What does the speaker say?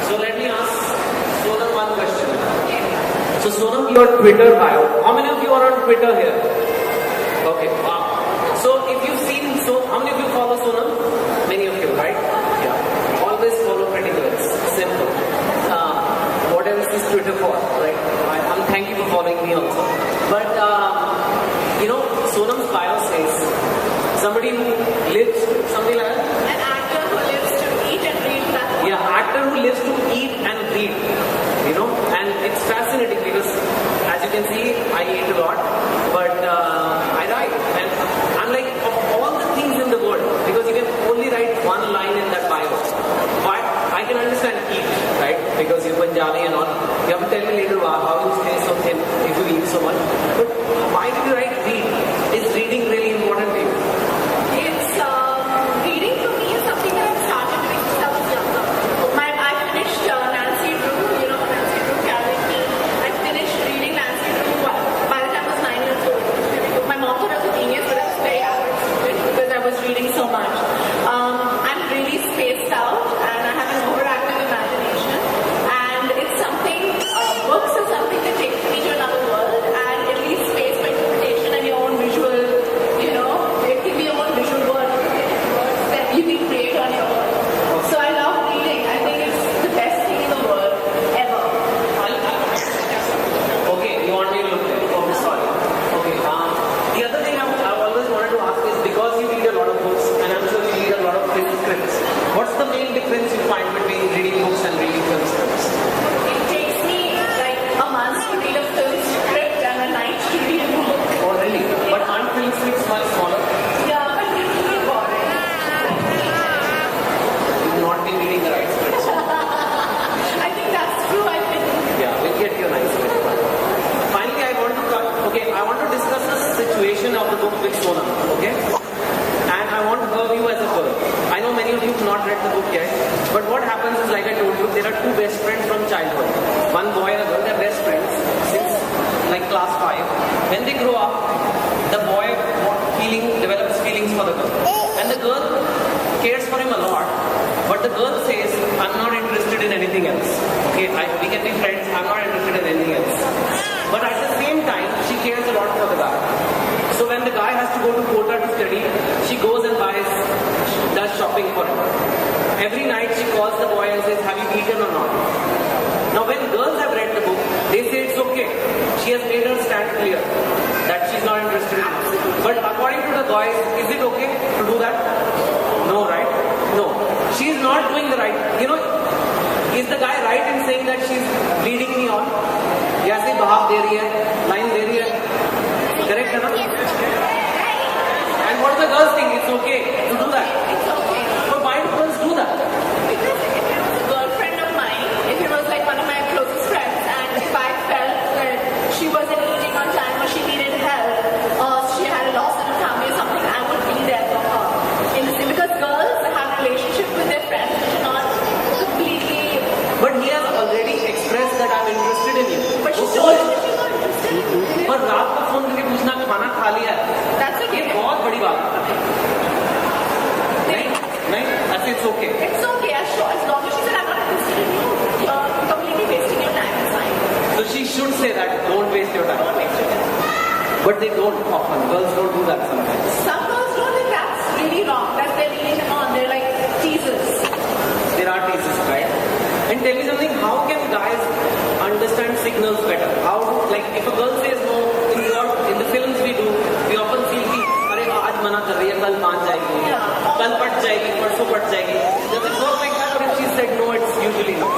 So let me ask Sonam one question. So Sonam, your Twitter bio. How many of you are on Twitter here? Okay, wow. So if you've seen, so how many of you follow Sonam? Many of you, right? Yeah. Always follow pretty good. It's simple. What else is Twitter for, right? Thank you for following me also. But Sonam's bio says somebody who lives, something like that. An actor who lives to eat and read. Yeah, actor who lives to eat and read. And it's fascinating because as you can see, I eat a lot, but I write, and I'm like, of all the things in the world, because you can only write one line in that bio. But I can understand eat, right? Because you're Punjabi and all. You have to tell me later how you stay so thin if you eat so much. But why did you write read? Is reading really important to you? It's reading for me is something that I've started doing since I was younger. I finished Nancy Drew, Nancy Drew carried me. I finished reading Nancy Drew by the time I was 9 years old. My mom thought I was a genius, but I was very average student because I was reading so much. I'm really spaced out and I have an overactive imagination. And it's something, books are something that takes me to another world and it leaves space for interpretation and your own visual, it can be your own visual world that you can create on your own. So I love reading. I think it's the best thing in the world ever. Okay, you want me to look there? Oh, sorry. Okay, the other thing I've always wanted to ask is, because you read a lot of books and I'm sure you read a lot of film scripts, what's the main difference you find between reading books and reading film scripts? It takes me like a month to read a film script and a night to read a book. Oh, really? But aren't film scripts much smaller? Yeah, but it's really boring. You've not been reading the right scripts. I think that's true. I think. Yeah, we'll get you a nice script. Finally, I want to discuss the situation of the book with Sonam, okay? And I want her view as a girl. I know many of you have not read the book yet, but what happens is, like I told you, there are two best friends from childhood. One boy and a girl, they're best friends since like class 5. When they grow up, the boy develops feelings for the girl. And the girl cares for him a lot, but the girl says, I'm not interested in anything else. Okay, we can be friends, I'm not interested in anything else. But at the same time, she cares a lot for the guy. So when the guy has to go to Kota to study, she goes and does shopping for him. Every night she calls the boy and says, have you eaten or not? Now when girls have read the book, they say it's okay. She has made her stand clear that she's not interested in it. But according to the guys, is it okay to do that? No, right? No. She is not doing the right. Is the guy right in saying that she's leading me on? या से बहाव दे रही है, line दे रही है, correct है ना? And what do the girls think? It's okay to do that. It's okay. But why do girls do that? Because if it was a girlfriend of mine, if it was like one of my closest friends, and if I felt that she wasn't eating on time or she needed help or she had a loss in her family or something, I would be there for her. Because girls have relationships with their friends which are not completely. But he has already expressed that I'm interested in you. But she told you that she's not interested in you. पर रात को phone करके पूछना खाना खा लिया है, That's okay. ये बहुत बड़ी बात है. नहीं, ऐसे it's okay. It's okay, as long as she said I'm not interested in you, you're completely wasting your time. It's fine. So she should say that. Don't waste your time. Don't waste your time. But they don't often. Girls don't do that sometimes. Some girls don't think that's really wrong. That's their leading him on. They're like teasers. There are teasers, right? And tell me something, how can guys understand signals better? If a girl says no, in the films we do, we often feel कि अरे आज मना कर रही है, कल मान जाएगी, कल पट जाएगी, परसों पट जाएगी. Does it work like that, or if she said no, it's usually no?